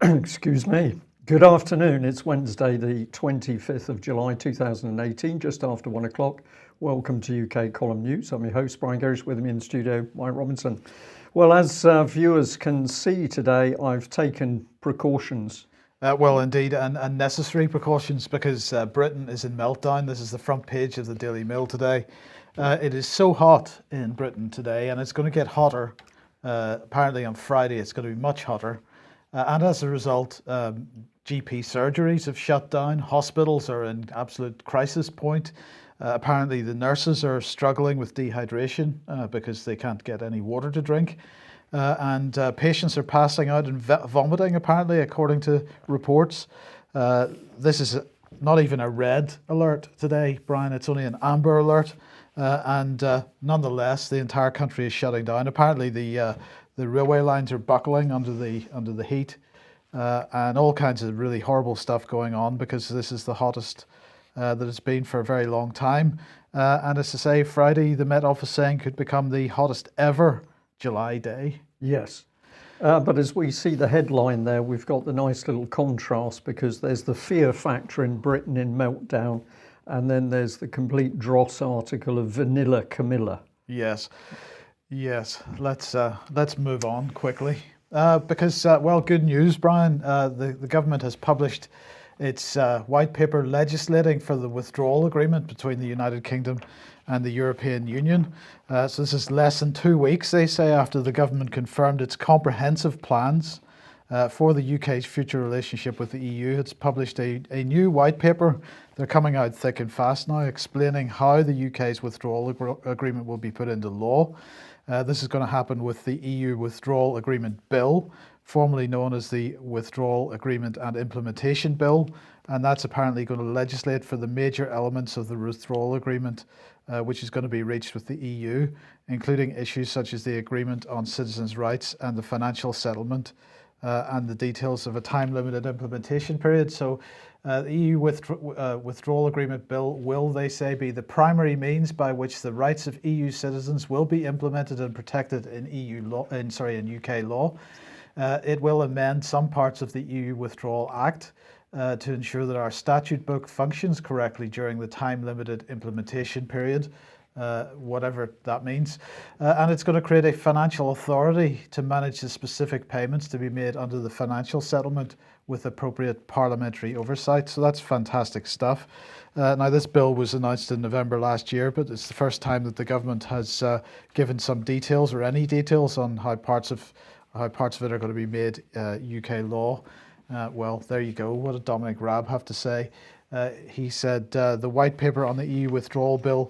Excuse me. Good afternoon. It's Wednesday, the 25th of July, 2018, just after 1 o'clock. Welcome to UK Column News. I'm your host, Brian Gerrish. With me in the studio, Mike Robinson. Well, as viewers can see today, I've taken precautions. Well, indeed, and necessary precautions, because Britain is in meltdown. This is the front page of the Daily Mail today. It is so hot in Britain today, and it's going to get hotter. Apparently on Friday, it's going to be much hotter. And as a result, GP surgeries have shut down. Hospitals are in absolute crisis point. Apparently the nurses are struggling with dehydration because they can't get any water to drink. And patients are passing out and vomiting, apparently, according to reports. This is not even a red alert today, Brian. It's only an amber alert. And nonetheless, the entire country is shutting down. Apparently the railway lines are buckling under the heat, and all kinds of really horrible stuff going on, because this is the hottest that it's been for a very long time. And as I say, Friday, the Met Office saying, could become the hottest ever July day. Yes. But as we see the headline there, we've got the nice little contrast, because there's the fear factor in Britain in meltdown, and then there's the complete dross article of Vanilla Camilla. Yes. Let's move on quickly, because well, good news, Brian. The government has published its white paper legislating for the withdrawal agreement between the United Kingdom and the European Union. So this is less than 2 weeks, they say, after the government confirmed its comprehensive plans for the UK's future relationship with the EU. It's published a new white paper. They're coming out thick and fast now, explaining how the UK's withdrawal agreement will be put into law. This is going to happen with the EU Withdrawal Agreement Bill, formerly known as the Withdrawal Agreement and Implementation Bill, and that's apparently going to legislate for the major elements of the withdrawal agreement, which is going to be reached with the EU, including issues such as the agreement on citizens' rights and the financial settlement, and the details of a time-limited implementation period. So the EU Withdrawal Agreement Bill will, they say, be the primary means by which the rights of EU citizens will be implemented and protected in UK law. It will amend some parts of the EU Withdrawal Act to ensure that our statute book functions correctly during the time-limited implementation period, whatever that means. And it's going to create a financial authority to manage the specific payments to be made under the financial settlement with appropriate parliamentary oversight. So that's fantastic stuff. Now, this bill was announced in November last year, but it's the first time that the government has given some details, or any details, on how parts of it are going to be made UK law. Well, there you go. What did Dominic Raab have to say? He said the white paper on the EU Withdrawal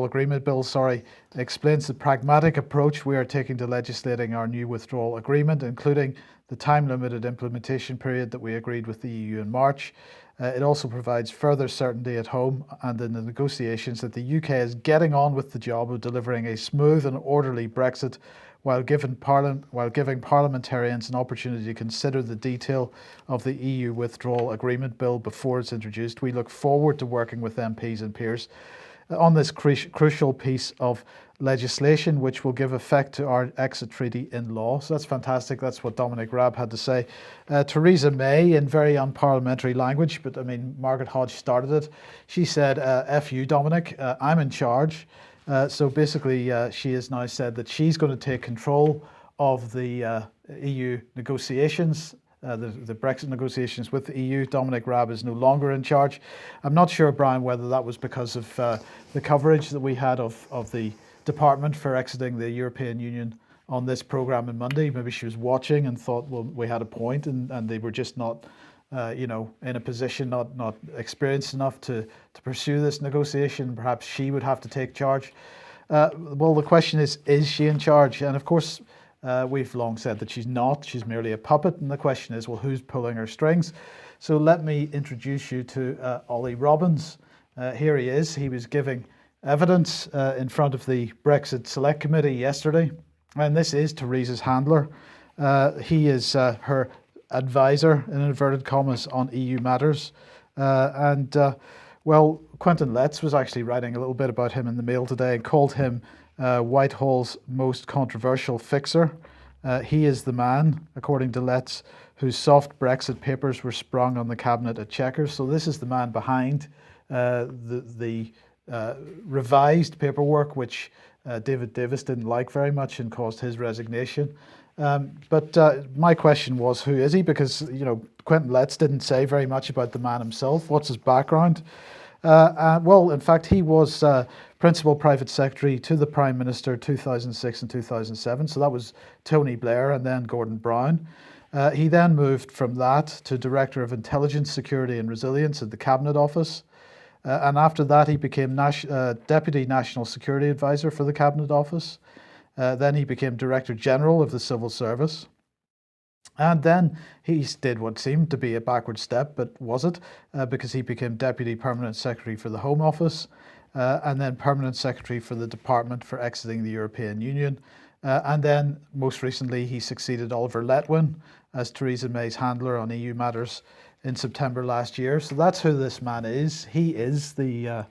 Agreement Bill, explains the pragmatic approach we are taking to legislating our new withdrawal agreement, including the time-limited implementation period that we agreed with the EU in March. It also provides further certainty at home and in the negotiations that the UK is getting on with the job of delivering a smooth and orderly Brexit, while giving parliamentarians an opportunity to consider the detail of the EU Withdrawal Agreement Bill before it's introduced. We look forward to working with MPs and peers on this crucial piece of legislation, which will give effect to our exit treaty in law. So that's fantastic. That's what Dominic Raab had to say. Theresa May, in very unparliamentary language, but I mean, Margaret Hodge started it. She said, F you, Dominic, I'm in charge. So basically, she has now said that she's going to take control of the EU negotiations, the Brexit negotiations with the EU. Dominic Raab is no longer in charge. I'm not sure, Brian, whether that was because of the coverage that we had of the Department for exiting the European Union on this programme on Monday. Maybe she was watching and thought, well, we had a point, and they were just not in a position, not experienced enough to pursue this negotiation. Perhaps she would have to take charge. Well, the question is she in charge? And of course, we've long said that she's not. She's merely a puppet. And the question is, well, who's pulling her strings? So let me introduce you to Ollie Robbins. Here he is. He was giving evidence in front of the Brexit Select Committee yesterday. And this is Theresa's handler. He is her advisor, in inverted commas, on EU matters. Well, Quentin Letts was actually writing a little bit about him in the Mail today and called him Whitehall's most controversial fixer. He is the man, according to Letts, whose soft Brexit papers were sprung on the cabinet at Chequers. So this is the man behind the revised paperwork, which David Davis didn't like very much and caused his resignation. But my question was, who is he? Because, Quentin Letts didn't say very much about the man himself. What's his background? Well, in fact, he was Principal Private Secretary to the Prime Minister 2006 and 2007. So that was Tony Blair and then Gordon Brown. He then moved from that to Director of Intelligence, Security and Resilience at the Cabinet Office. And after that, he became Deputy National Security Advisor for the Cabinet Office. Then he became Director General of the Civil Service. And then he did what seemed to be a backward step, but wasn't, because he became Deputy Permanent Secretary for the Home Office, and then Permanent Secretary for the Department for Exiting the European Union. And then, most recently, he succeeded Oliver Letwin as Theresa May's handler on EU matters in September last year. So that's who this man is. He is the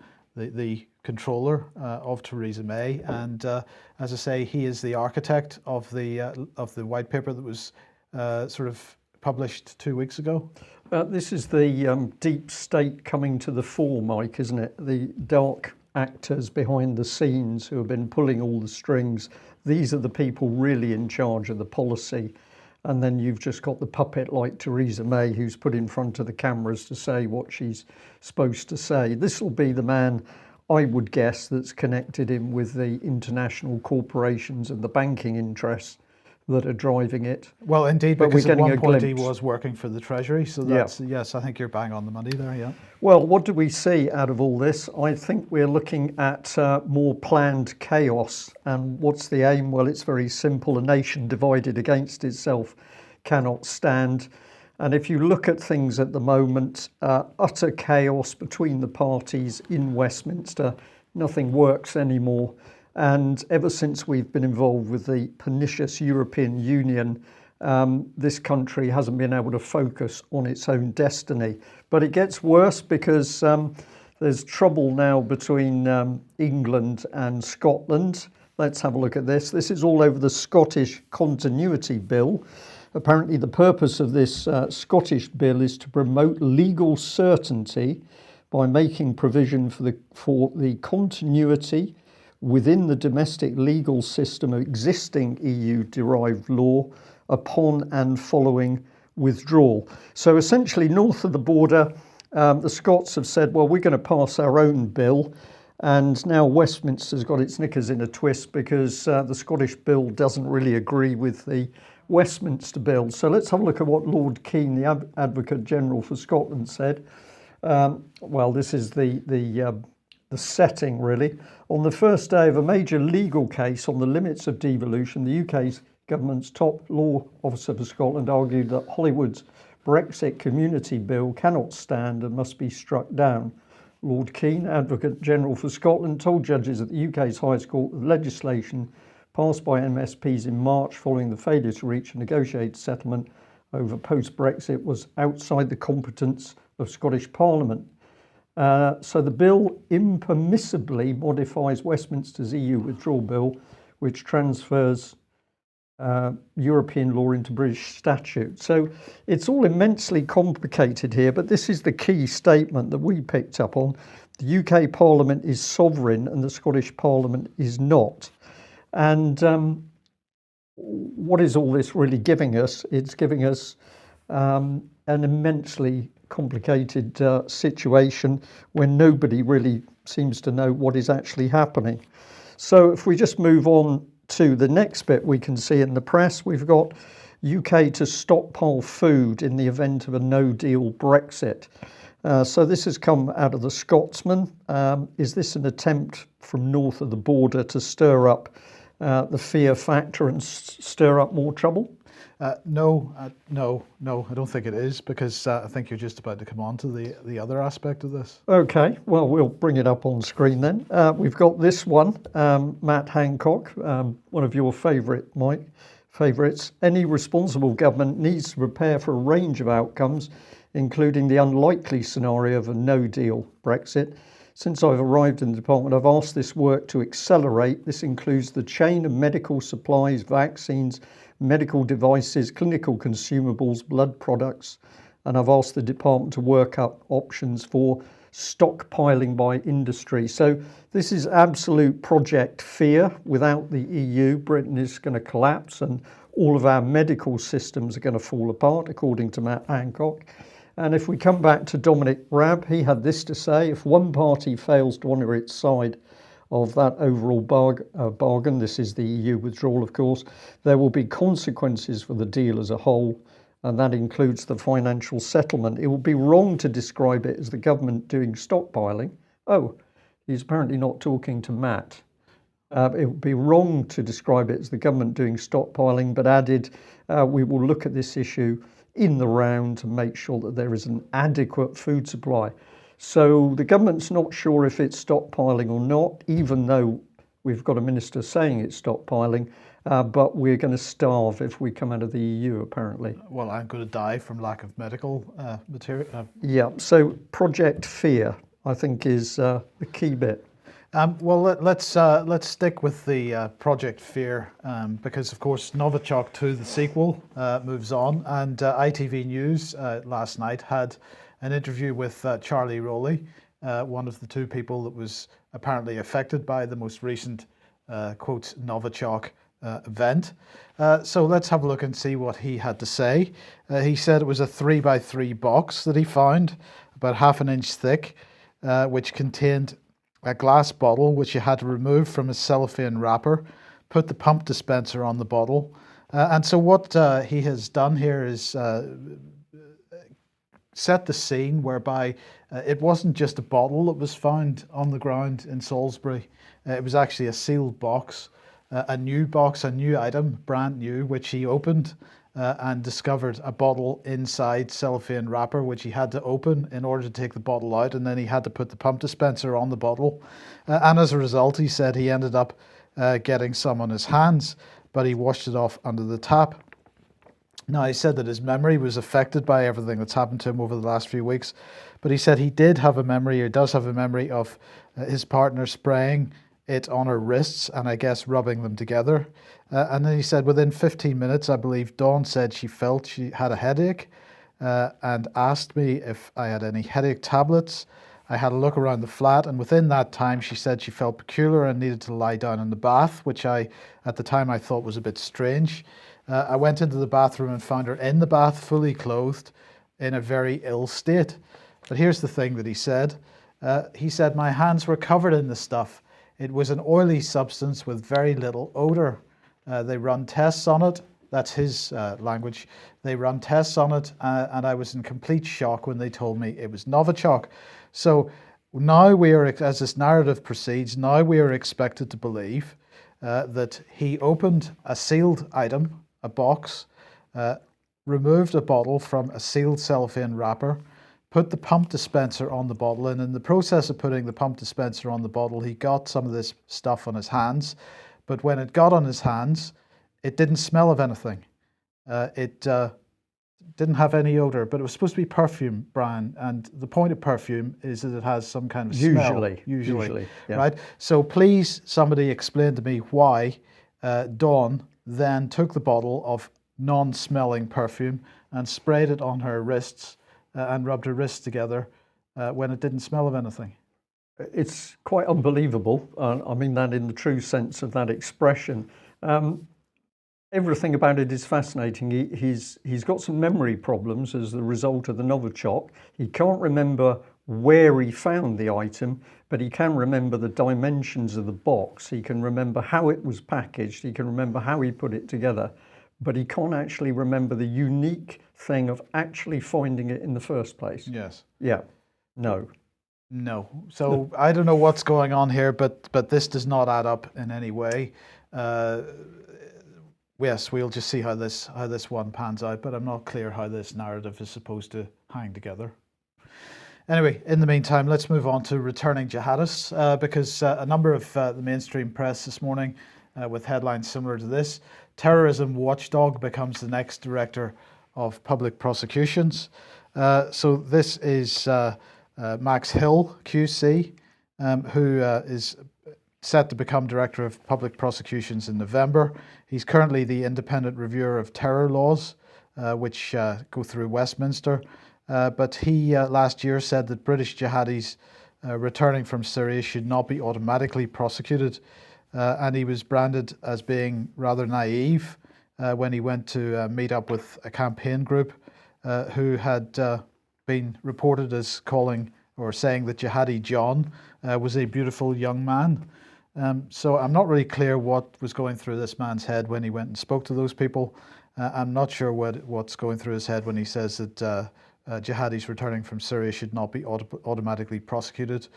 controller of Theresa May, and as I say, he is the architect of the white paper that was sort of published 2 weeks ago. This is the deep state coming to the fore, Mike, isn't it? The dark actors behind the scenes who have been pulling all the strings. These are the people really in charge of the policy. And then you've just got the puppet like Theresa May, who's put in front of the cameras to say what she's supposed to say. This will be the man, I would guess, that's connected in with the international corporations and the banking interests that are driving it. Well, indeed, because at one point he was working for the Treasury. So that's, yes, I think you're bang on the money there, yeah. Well, what do we see out of all this? I think we're looking at more planned chaos. And what's the aim? Well, it's very simple. A nation divided against itself cannot stand. And if you look at things at the moment, utter chaos between the parties in Westminster, nothing works anymore. And ever since we've been involved with the pernicious European Union, this country hasn't been able to focus on its own destiny. But it gets worse because there's trouble now between England and Scotland. Let's have a look at this. This is all over the Scottish Continuity Bill. Apparently the purpose of this Scottish bill is to promote legal certainty by making provision for the continuity within the domestic legal system of existing EU-derived law upon and following withdrawal. So essentially, north of the border, the Scots have said, well, we're going to pass our own bill. And now Westminster's got its knickers in a twist because the Scottish bill doesn't really agree with the Westminster bill. So let's have a look at what Lord Keane, the Advocate General for Scotland, said. Well, this is the setting, really. On the first day of a major legal case on the limits of devolution, the UK's government's top law officer for Scotland argued that Hollywood's Brexit Community Bill cannot stand and must be struck down. Lord Keane, Advocate General for Scotland, told judges at the UK's highest court that legislation passed by MSPs in March following the failure to reach a negotiated settlement over post-Brexit was outside the competence of Scottish Parliament. So the bill impermissibly modifies Westminster's EU withdrawal bill, which transfers European law into British statute. So it's all immensely complicated here, but this is the key statement that we picked up on. The UK Parliament is sovereign and the Scottish Parliament is not. And what is all this really giving us? It's giving us an immensely complicated situation where nobody really seems to know what is actually happening. So if we just move on to the next bit, we can see in the press, we've got UK to stockpile food in the event of a no-deal Brexit. So this has come out of the Scotsman. Is this an attempt from north of the border to stir up the fear factor and stir up more trouble? No, I don't think it is, because I think you're just about to come on to the other aspect of this. Okay, well, we'll bring it up on screen then. We've got this one, Matt Hancock, one of your favourites. Any responsible government needs to prepare for a range of outcomes, including the unlikely scenario of a no-deal Brexit. Since I've arrived in the department, I've asked this work to accelerate. This includes the chain of medical supplies, vaccines, medical devices, clinical consumables, blood products, and I've asked the department to work up options for stockpiling by industry. So this is absolute Project Fear. Without the EU, Britain is going to collapse and all of our medical systems are going to fall apart, according to Matt Hancock. And if we come back to Dominic Raab, he had this to say: if one party fails to honour its side of that overall bargain, this is the EU withdrawal, of course, there will be consequences for the deal as a whole, and that includes the financial settlement. It would be wrong to describe it as the government doing stockpiling. Oh, he's apparently not talking to Matt. It would be wrong to describe it as the government doing stockpiling, but added, we will look at this issue in the round to make sure that there is an adequate food supply. So the government's not sure if it's stockpiling or not, even though we've got a minister saying it's stockpiling, but we're going to starve if we come out of the EU, apparently. Well, I'm going to die from lack of medical material. Yeah, so Project Fear, I think, is the key bit. Well, let's stick with the Project Fear because, of course, Novichok 2, the sequel, moves on, and ITV News last night had an interview with Charlie Rowley, one of the two people that was apparently affected by the most recent, quote, Novichok event. So let's have a look and see what he had to say. He said it was a 3x3 box that he found, about half an inch thick, which contained a glass bottle which you had to remove from a cellophane wrapper, put the pump dispenser on the bottle. And so what he has done here is set the scene whereby it wasn't just a bottle that was found on the ground in Salisbury. It was actually a sealed box, a new item, brand new, which he opened and discovered a bottle inside cellophane wrapper, which he had to open in order to take the bottle out, and then he had to put the pump dispenser on the bottle. And as a result, he said he ended up getting some on his hands, but he washed it off under the tap. Now, he said that his memory was affected by everything that's happened to him over the last few weeks, but he said he did have a memory, or does have a memory, of his partner spraying it on her wrists and I guess rubbing them together. And then he said within 15 minutes, I believe, Dawn said she felt she had a headache and asked me if I had any headache tablets. I had a look around the flat, and within that time she said she felt peculiar and needed to lie down in the bath, which at the time I thought was a bit strange. I went into the bathroom and found her in the bath, fully clothed, in a very ill state. But here's the thing that he said. He said, my hands were covered in the stuff. It was an oily substance with very little odor. They run tests on it. That's his language. They run tests on it, and I was in complete shock when they told me it was Novichok. So now we are, as this narrative proceeds, now we are expected to believe that he opened a sealed item, a box, removed a bottle from a sealed cellophane wrapper, put the pump dispenser on the bottle, and in the process of putting the pump dispenser on the bottle, he got some of this stuff on his hands. But when it got on his hands, it didn't smell of anything. It didn't have any odor, but it was supposed to be perfume, Brian. And the point of perfume is that it has some kind of smell. Usually, yeah. Right? So please, somebody explain to me why Dawn then took the bottle of non-smelling perfume and sprayed it on her wrists and rubbed her wrists together when it didn't smell of anything. It's quite unbelievable. I mean that in the true sense of that expression. Everything about it is fascinating. He's got some memory problems as the result of the Novichok. He can't remember where he found the item, but he can remember the dimensions of the box. He can remember how it was packaged. He can remember how he put it together, but he can't actually remember the unique thing of actually finding it in the first place. Yes. Yeah. No. So I don't know what's going on here, but this does not add up in any way. Yes, we'll just see how this one pans out, but I'm not clear how this narrative is supposed to hang together. Anyway, in the meantime, let's move on to returning jihadists, because a number of the mainstream press this morning with headlines similar to this: Terrorism watchdog becomes the next director of public prosecutions. So this is Max Hill, QC, who is set to become Director of Public Prosecutions in November. He's currently the independent reviewer of terror laws, which go through Westminster. But he last year said that British jihadis returning from Syria should not be automatically prosecuted. And he was branded as being rather naive when he went to meet up with a campaign group who had been reported as calling or saying that Jihadi John was a beautiful young man. So I'm not really clear what was going through this man's head when he went and spoke to those people. I'm not sure what's going through his head when he says that jihadis returning from Syria should not be automatically prosecuted.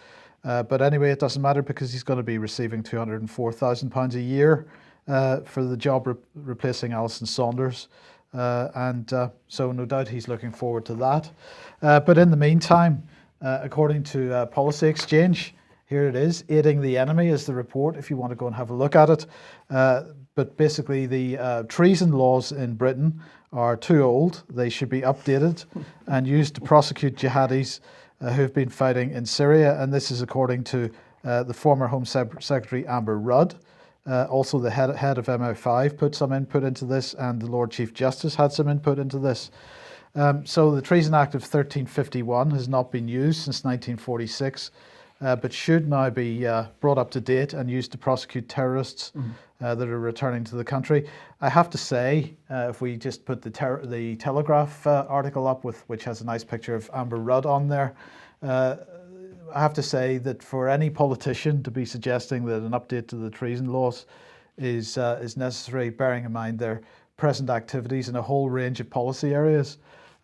But anyway, it doesn't matter because he's going to be receiving £204,000 a year for the job replacing Alison Saunders. So no doubt he's looking forward to that. But in the meantime, according to Policy Exchange, here it is, Aiding the Enemy is the report if you want to go and have a look at it. But basically the treason laws in Britain are too old. They should be updated and used to prosecute jihadis who've been fighting in Syria. And this is according to the former Home Secretary Amber Rudd. Also the head of MI5 put some input into this, and the Lord Chief Justice had some input into this. So the Treason Act of 1351 has not been used since 1946. But should now be brought up to date and used to prosecute terrorists that are returning to the country. I have to say, if we just put the Telegraph article up, which has a nice picture of Amber Rudd on there, I have to say that for any politician to be suggesting that an update to the treason laws is necessary, bearing in mind their present activities in a whole range of policy areas,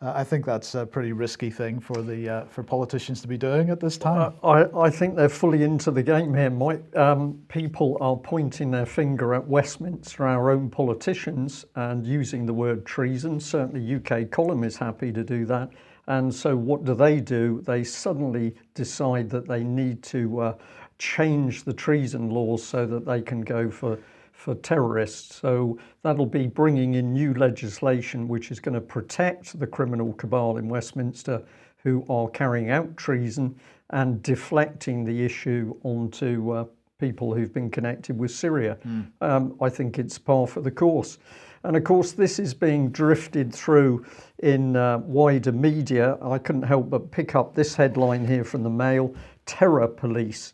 I think that's a pretty risky thing for politicians to be doing at this time. I think they're fully into the game here, Mike. People are pointing their finger at Westminster, our own politicians, and using the word treason. Certainly UK Column is happy to do that. And so what do? They suddenly decide that they need to change the treason laws so that they can go for terrorists. So that'll be bringing in new legislation which is going to protect the criminal cabal in Westminster who are carrying out treason and deflecting the issue onto people who've been connected with Syria. I think it's par for the course. And of course, this is being drifted through in wider media. I couldn't help but pick up this headline here from the Mail, Terror Police.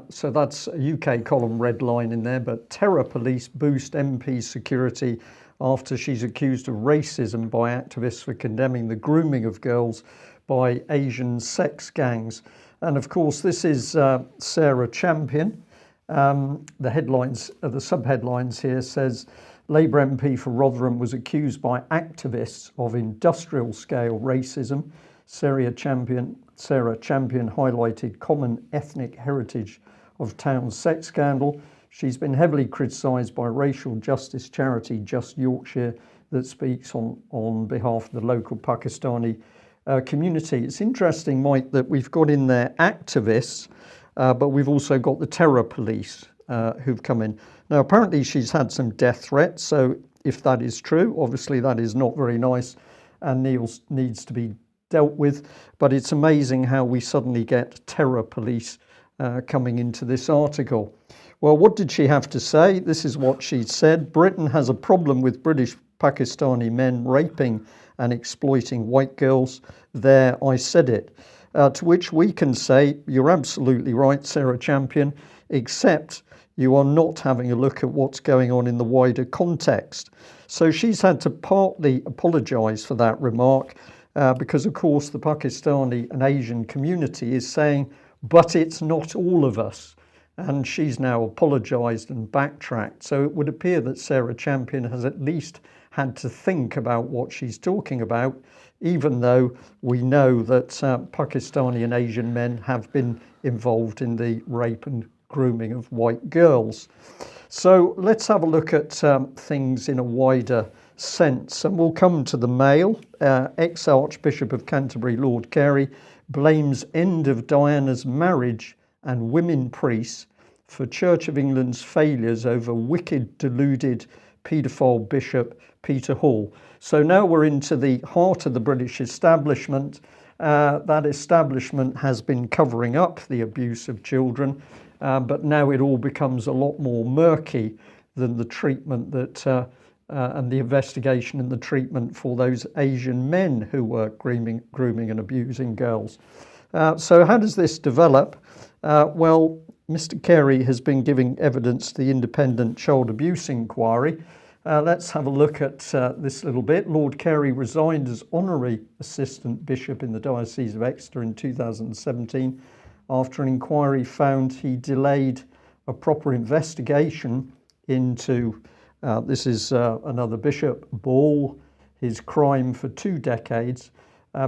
So that's a UK Column red line in there, but Terror Police boost MP security after she's accused of racism by activists for condemning the grooming of girls by Asian sex gangs. And of course, this is Sarah Champion. The headlines, the sub-headlines here says, Labour MP for Rotherham was accused by activists of industrial-scale racism. Sarah Champion highlighted common ethnic heritage of town's sex scandal. She's been heavily criticised by racial justice charity Just Yorkshire that speaks on behalf of the local Pakistani community. It's interesting, Mike, that we've got in there activists, but we've also got the terror police who've come in. Now, apparently she's had some death threats, so if that is true, obviously that is not very nice and needs to be dealt with, but it's amazing how we suddenly get terror police coming into this article. Well, what did she have to say? This is what she said. Britain has a problem with British Pakistani men raping and exploiting white girls. There, I said it. To which we can say, you're absolutely right, Sarah Champion, except you are not having a look at what's going on in the wider context. So she's had to partly apologise for that remark, because of course the Pakistani and Asian community is saying, but it's not all of us. And she's now apologised and backtracked. So it would appear that Sarah Champion has at least had to think about what she's talking about, even though we know that Pakistani and Asian men have been involved in the rape and grooming of white girls. So let's have a look at things in a wider sense, and we'll come to the Mail. Ex-Archbishop of Canterbury, Lord Carey, blames end of Diana's marriage and women priests for Church of England's failures over wicked, deluded paedophile Bishop Peter Hall. So now we're into the heart of the British establishment, that establishment has been covering up the abuse of children, but now it all becomes a lot more murky than the treatment that and the investigation and the treatment for those Asian men who were grooming and abusing girls. So how does this develop? Well, Mr. Carey has been giving evidence to the independent child abuse inquiry. Let's have a look at this little bit. Lord Carey resigned as honorary assistant bishop in the Diocese of Exeter in 2017 after an inquiry found he delayed a proper investigation into, this is another bishop, Ball, his crime for 2 decades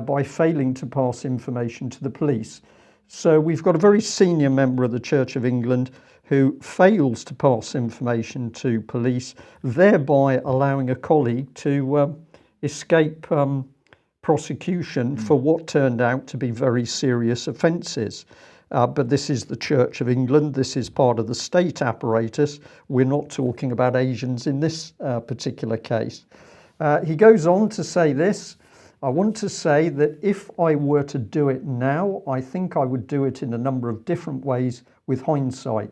by failing to pass information to the police. So we've got a very senior member of the Church of England who fails to pass information to police, thereby allowing a colleague to escape prosecution for what turned out to be very serious offences. But this is the Church of England. This is part of the state apparatus. We're not talking about Asians in this particular case. He goes on to say this: I want to say that if I were to do it now, I think I would do it in a number of different ways with hindsight.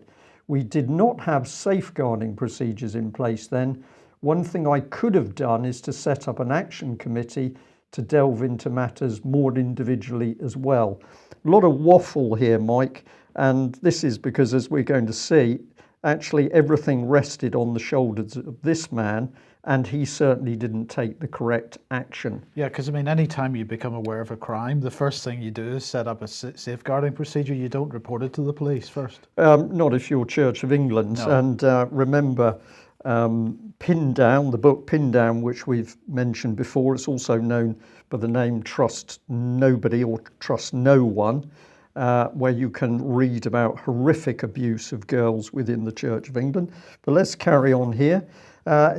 We did not have safeguarding procedures in place then. One thing I could have done is to set up an action committee to delve into matters more individually as well. A lot of waffle here, Mike, and this is because, as we're going to see, actually everything rested on the shoulders of this man, and he certainly didn't take the correct action. Yeah, because I mean, any time you become aware of a crime, the first thing you do is set up a safeguarding procedure. You don't report it to the police first. Not if you're Church of England. No. And remember, Pin Down, the book Pin Down, which we've mentioned before, it's also known by the name Trust Nobody or Trust No One, where you can read about horrific abuse of girls within the Church of England. But let's carry on here.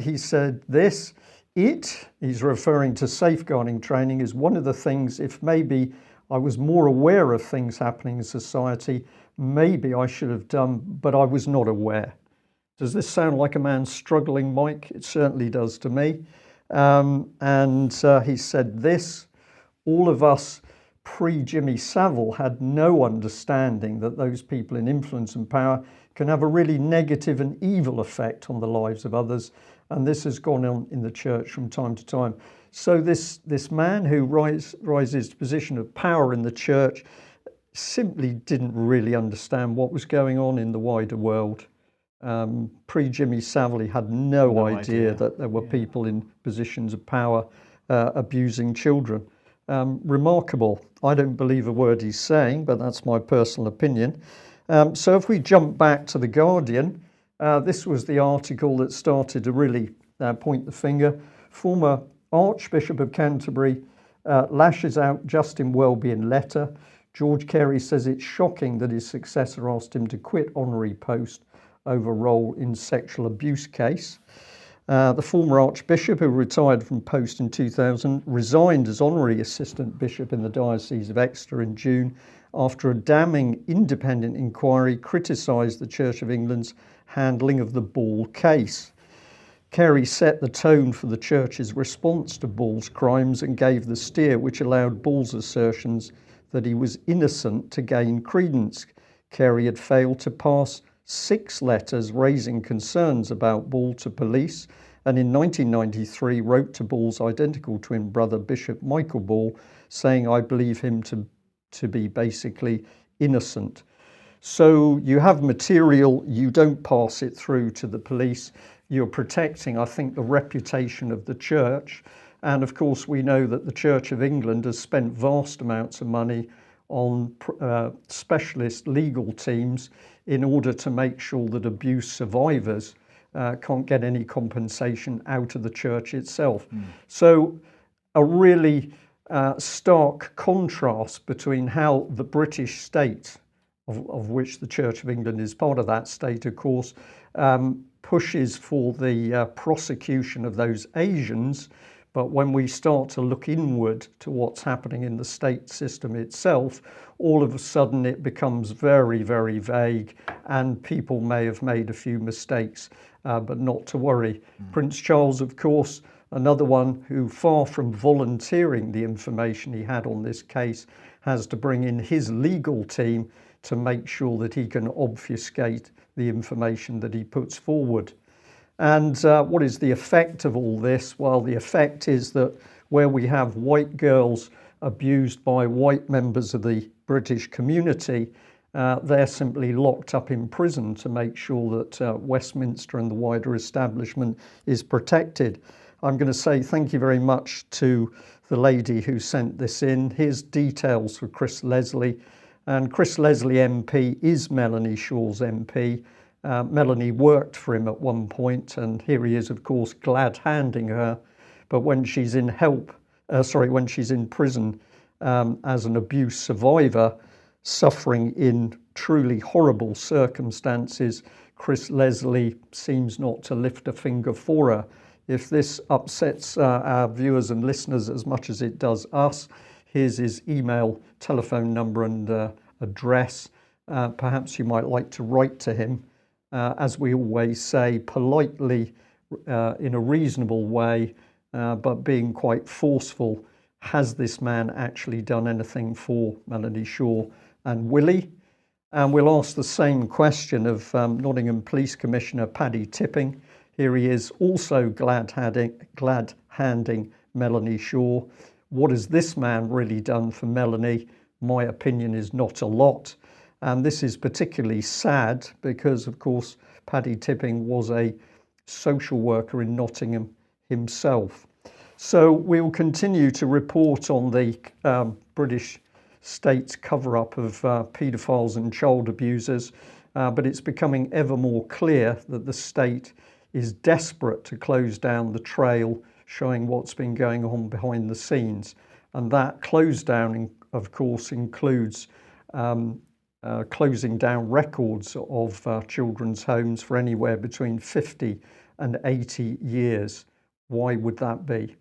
He said this: he's referring to safeguarding training, is one of the things, if maybe I was more aware of things happening in society, maybe I should have done, but I was not aware. Does this sound like a man struggling, Mike? It certainly does to me. And he said this: all of us pre-Jimmy Savile had no understanding that those people in influence and power can have a really negative and evil effect on the lives of others, and this has gone on in the church from time to time. So this man who rises to position of power in the church simply didn't really understand what was going on in the wider world. Pre-Jimmy Savile had no idea that there were people in positions of power abusing children. Remarkable. I don't believe a word he's saying, but that's my personal opinion. So if we jump back to The Guardian, this was the article that started to really point the finger. Former Archbishop of Canterbury lashes out Justin Welby in letter. George Carey says it's shocking that his successor asked him to quit honorary post over role in sexual abuse case. The former Archbishop, who retired from post in 2000, resigned as honorary assistant bishop in the Diocese of Exeter in June after a damning independent inquiry criticised the Church of England's handling of the Ball case. Carey set the tone for the Church's response to Ball's crimes and gave the steer which allowed Ball's assertions that he was innocent to gain credence. Carey had failed to pass 6 letters raising concerns about Ball to police, and in 1993 wrote to Ball's identical twin brother, Bishop Michael Ball, saying, I believe him to be basically innocent. So you have material, you don't pass it through to the police, you're protecting, I think, the reputation of the church. And of course, we know that the Church of England has spent vast amounts of money on specialist legal teams in order to make sure that abuse survivors can't get any compensation out of the church itself. So a really stark contrast between how the British state, of which the Church of England is part of that state, of course, pushes for the prosecution of those Asians. But when we start to look inward to what's happening in the state system itself, all of a sudden it becomes very, very vague, and people may have made a few mistakes, but not to worry. Prince Charles, of course, Another one who, far from volunteering the information he had on this case, has to bring in his legal team to make sure that he can obfuscate the information that he puts forward. And what is the effect of all this? Well, the effect is that where we have white girls abused by white members of the British community, they're simply locked up in prison to make sure that Westminster and the wider establishment is protected. I'm going to say thank you very much to the lady who sent this in. Here's details for Chris Leslie. And Chris Leslie MP is Melanie Shaw's MP. Melanie worked for him at one point, and here he is, of course, glad handing her. But when she's in when she's in prison as an abuse survivor, suffering in truly horrible circumstances, Chris Leslie seems not to lift a finger for her. If this upsets our viewers and listeners as much as it does us, here's his email, telephone number and address. Perhaps you might like to write to him. As we always say, politely, in a reasonable way, but being quite forceful. Has this man actually done anything for Melanie Shaw and Willie? And we'll ask the same question of Nottingham Police Commissioner Paddy Tipping. Here he is, also glad handing Melanie Shaw. What has this man really done for Melanie? My opinion is not a lot. And this is particularly sad because, of course, Paddy Tipping was a social worker in Nottingham himself. So we'll continue to report on the British state's cover-up of paedophiles and child abusers, but it's becoming ever more clear that the state is desperate to close down the trail, showing what's been going on behind the scenes. And that close down, of course, includes closing down records of children's homes for anywhere between 50 and 80 years. Why would that be?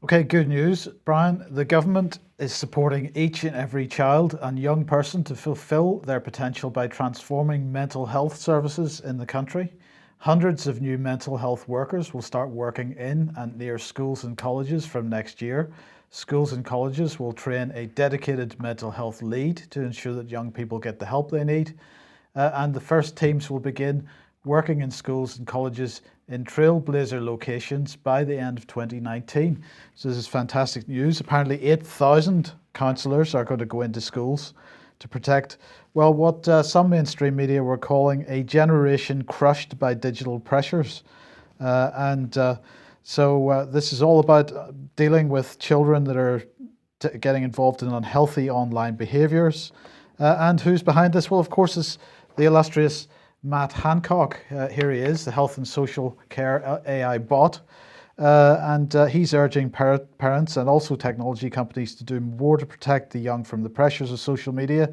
Okay, good news, Brian. The government is supporting each and every child and young person to fulfil their potential by transforming mental health services in the country. Hundreds of new mental health workers will start working in and near schools and colleges from next year. Schools and colleges will train a dedicated mental health lead to ensure that young people get the help they need. And the first teams will begin working in schools and colleges in trailblazer locations by the end of 2019. So this is fantastic news. Apparently 8,000 counsellors are going to go into schools to protect, well, what some mainstream media were calling a generation crushed by digital pressures. So this is all about dealing with children that are getting involved in unhealthy online behaviours. And who's behind this? Well, of course, is the illustrious Matt Hancock. Here he is, the Health and Social Care AI bot. And he's urging parents and also technology companies to do more to protect the young from the pressures of social media.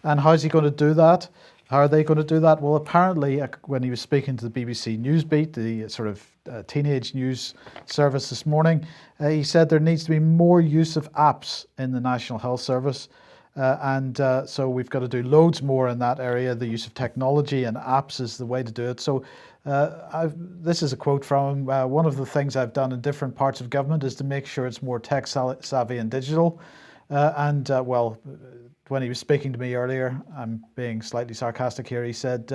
And how's he going to do that? How are they going to do that? Well, apparently, when he was speaking to the BBC Newsbeat, the sort of teenage news service this morning, he said there needs to be more use of apps in the National Health Service. So we've got to do loads more in that area. The use of technology and apps is the way to do it. So this is a quote from him. One of the things I've done in different parts of government is to make sure it's more tech savvy and digital. Well, when he was speaking to me earlier, I'm being slightly sarcastic here, he said,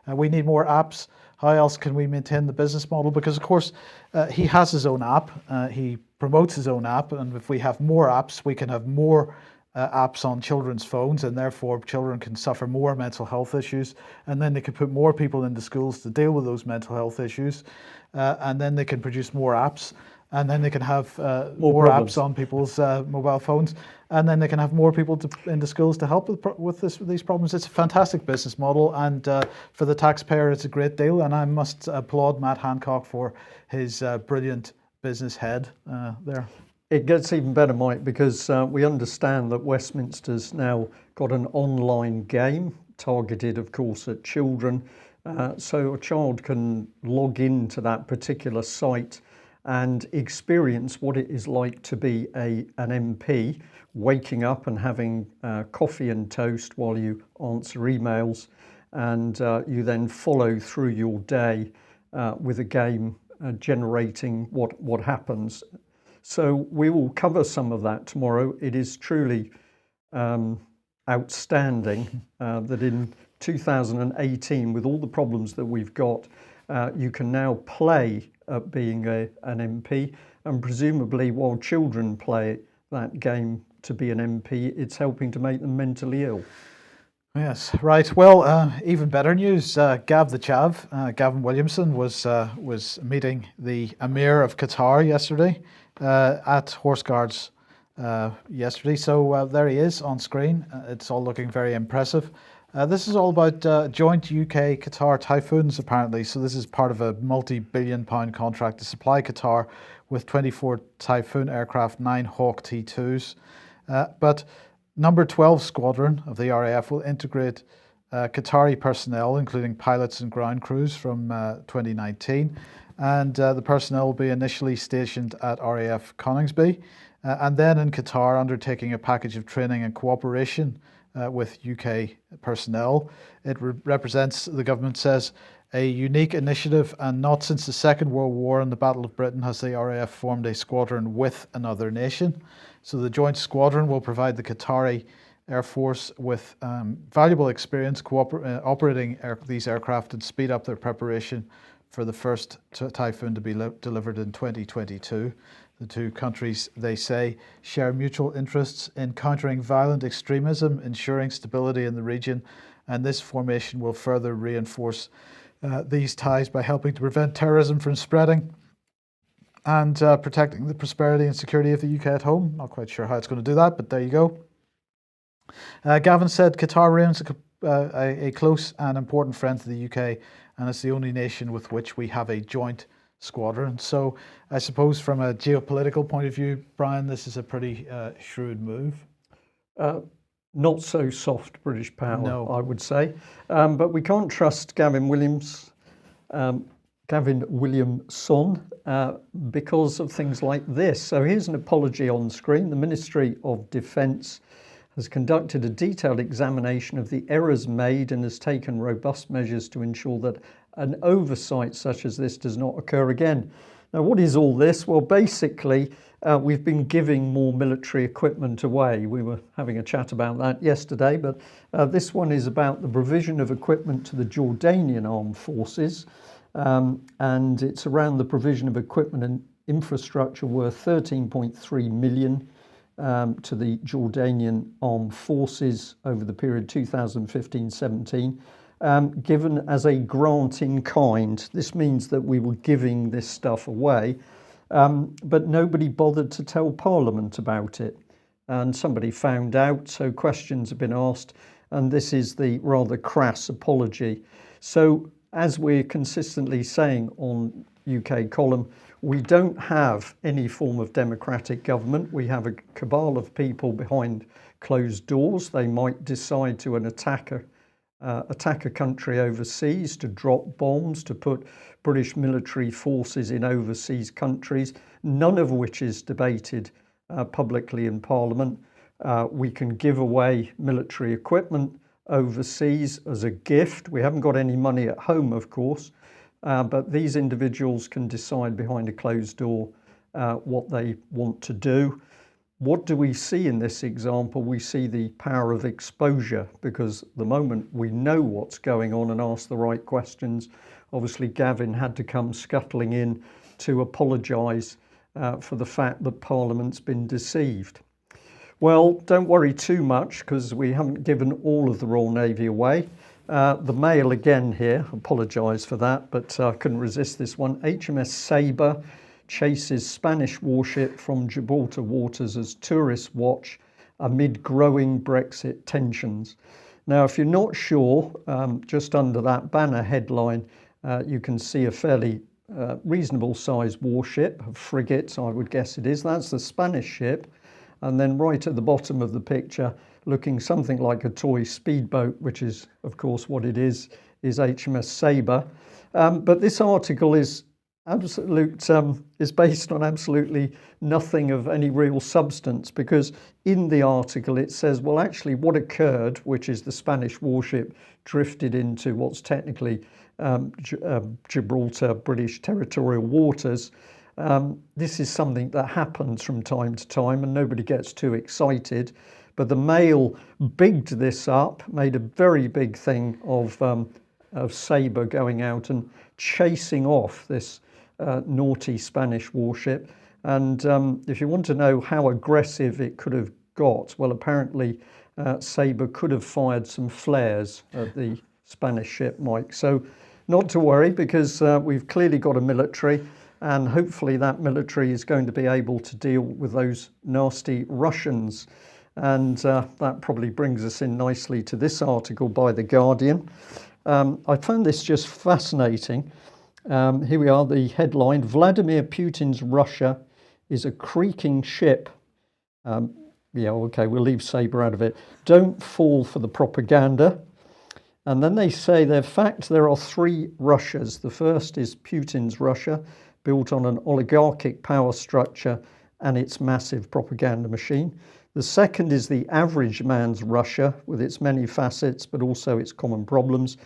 we need more apps. How else can we maintain the business model? Because, of course, he has his own app. He promotes his own app. And if we have more apps, we can have more apps on children's phones, and therefore children can suffer more mental health issues, and then they can put more people into schools to deal with those mental health issues, and then they can produce more apps, and then they can have more apps on people's mobile phones, and then they can have more people into schools to help with these problems. It's a fantastic business model, and for the taxpayer it's a great deal, and I must applaud Matt Hancock for his brilliant business head there. It gets even better, Mike, because we understand that Westminster's now got an online game targeted, of course, at children. So a child can log into that particular site and experience what it is like to be an MP, waking up and having coffee and toast while you answer emails, and you then follow through your day with a game generating what happens. So we will cover some of that tomorrow. It is truly outstanding that in 2018, with all the problems that we've got, you can now play at being an MP, and presumably while children play that game to be an MP, it's helping to make them mentally ill. Yes, right. Well, even better news. Gavin Williamson was meeting the Emir of Qatar yesterday at Horse Guards yesterday. So there he is on screen. It's all looking very impressive. This is all about joint UK-Qatar Typhoons, apparently. So this is part of a multi-billion-pound contract to supply Qatar with 24 Typhoon aircraft, 9 Hawk T2s. But Number 12 Squadron of the RAF will integrate Qatari personnel, including pilots and ground crews from 2019. And the personnel will be initially stationed at RAF Coningsby and then in Qatar, undertaking a package of training and cooperation with UK personnel. It represents, the government says, a unique initiative, and not since the Second World War and the Battle of Britain has the RAF formed a squadron with another nation. So the joint squadron will provide the Qatari Air Force with valuable experience operating these aircraft and speed up their preparation for the first Typhoon to be delivered in 2022. The two countries, they say, share mutual interests in countering violent extremism, ensuring stability in the region, and this formation will further reinforce these ties by helping to prevent terrorism from spreading and protecting the prosperity and security of the UK at home. Not quite sure how it's going to do that, but there you go. Gavin said Qatar remains a close and important friend to the UK, and it's the only nation with which we have a joint squadron. So I suppose from a geopolitical point of view, Brian, this is a pretty shrewd move. Not so soft British power, no. I would say. But we can't trust Gavin Williamson because of things like this. So here's an apology on screen. The Ministry of Defence has conducted a detailed examination of the errors made and has taken robust measures to ensure that an oversight such as this does not occur again. Now, what is all this? Well, basically, we've been giving more military equipment away. We were having a chat about that yesterday, but this one is about the provision of equipment to the Jordanian armed forces, and it's around the provision of equipment and infrastructure worth 13.3 million to the Jordanian armed forces over the period 2015-17. Given as a grant in kind. This means that we were giving this stuff away, but nobody bothered to tell Parliament about it. And somebody found out, so questions have been asked, and this is the rather crass apology. So, as we're consistently saying on UK Column, we don't have any form of democratic government. We have a cabal of people behind closed doors. They might decide to attack a country overseas, to drop bombs, to put British military forces in overseas countries, none of which is debated publicly in Parliament. We can give away military equipment overseas as a gift. We haven't got any money at home, of course, but these individuals can decide behind a closed door what they want to do. What do we see in this example? We see the power of exposure, because the moment we know what's going on and ask the right questions, obviously Gavin had to come scuttling in to apologise for the fact that Parliament's been deceived. Well, don't worry too much, because we haven't given all of the Royal Navy away. The Mail again here, apologise for that, but I couldn't resist this one. HMS Sabre chases Spanish warship from Gibraltar waters as tourists watch amid growing Brexit tensions. Now, if you're not sure, just under that banner headline, you can see a fairly reasonable sized warship, a frigate, I would guess it is. That's the Spanish ship. And then right at the bottom of the picture, looking something like a toy speedboat, which is, of course, what it is HMS Sabre. But this article is based on absolutely nothing of any real substance, because in the article it says, well, actually what occurred, which is the Spanish warship drifted into what's technically Gibraltar, British territorial waters. This is something that happens from time to time and nobody gets too excited. But the Mail bigged this up, made a very big thing of Sabre going out and chasing off this naughty Spanish warship. And if you want to know how aggressive it could have got, well, apparently Sabre could have fired some flares at the Spanish ship, Mike. So not to worry, because we've clearly got a military, and hopefully that military is going to be able to deal with those nasty Russians. And that probably brings us in nicely to this article by The Guardian. I found this just fascinating. Here we are, the headline: Vladimir Putin's Russia is a creaking ship. Yeah, okay, we'll leave Sabre out of it. Don't fall for the propaganda. And then they say, in fact, there are three Russias. The first is Putin's Russia, built on an oligarchic power structure and its massive propaganda machine. The second is the average man's Russia, with its many facets, but also its common problems.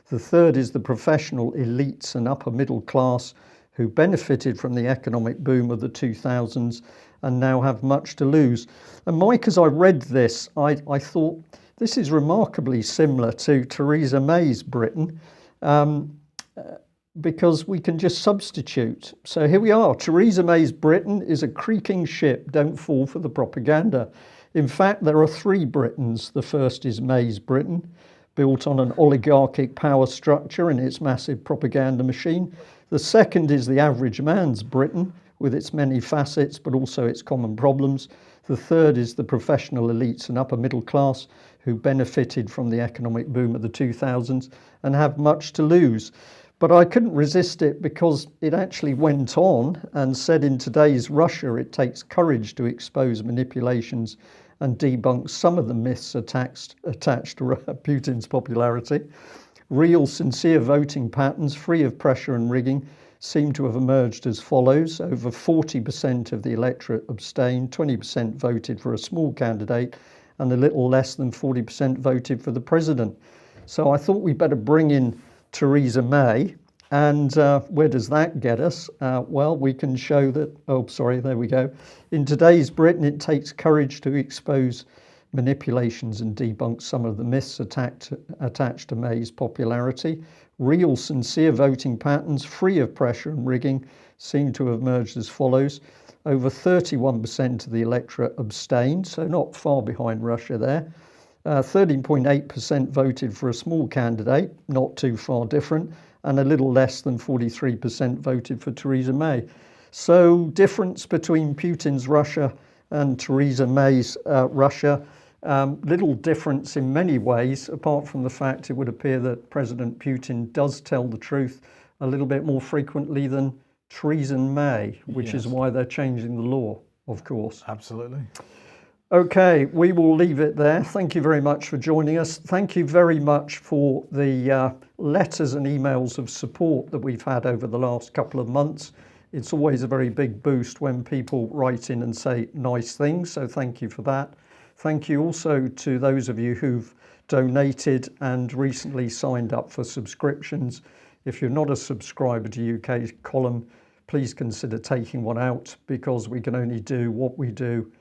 The third is the professional elites and upper middle class who benefited from the economic boom of the 2000s and now have much to lose. And Mike, as I read this, I thought this is remarkably similar to Theresa May's Britain, because we can just substitute. So here we are. Theresa May's Britain is a creaking ship. Don't fall for the propaganda. In fact, there are three Britons. The first is May's Britain, built on an oligarchic power structure and its massive propaganda machine. The second is the average man's Britain, with its many facets, but also its common problems. The third is the professional elites and upper middle class who benefited from the economic boom of the 2000s and have much to lose. But I couldn't resist it, because it actually went on and said, in today's Russia, it takes courage to expose manipulations and debunk some of the myths attached to Putin's popularity. Real, sincere voting patterns, free of pressure and rigging, seem to have emerged as follows. Over 40% of the electorate abstained, 20% voted for a small candidate, and a little less than 40% voted for the president. So I thought we'd better bring in Theresa May. And where does that get us? Well, we can show that, there we go. In today's Britain, it takes courage to expose manipulations and debunk some of the myths attached to May's popularity. Real, sincere voting patterns, free of pressure and rigging, seem to have emerged as follows. Over 31% of the electorate abstained, so not far behind Russia there. 13.8% voted for a small candidate, not too far different, and a little less than 43% voted for Theresa May. So difference between Putin's Russia and Theresa May's Russia. Little difference in many ways, apart from the fact it would appear that President Putin does tell the truth a little bit more frequently than Theresa May, which is why they're changing the law, of course. Absolutely. Okay, we will leave it there. Thank you very much for joining us. Thank you very much for the letters and emails of support that we've had over the last couple of months. It's always a very big boost when people write in and say nice things, so thank you for that. Thank you also to those of you who've donated and recently signed up for subscriptions. If you're not a subscriber to UK Column, please consider taking one out, because we can only do what we do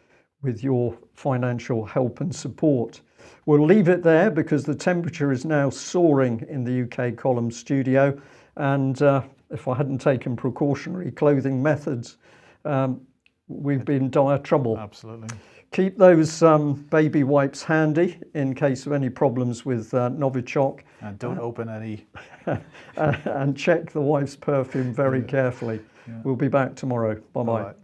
with your financial help and support. We'll leave it there, because the temperature is now soaring in the UK Column studio, and if I hadn't taken precautionary clothing methods, we'd be in dire trouble. Absolutely. Keep those baby wipes handy in case of any problems with Novichok. And don't open any. And check the wife's perfume very carefully. We'll be back tomorrow. Bye-bye.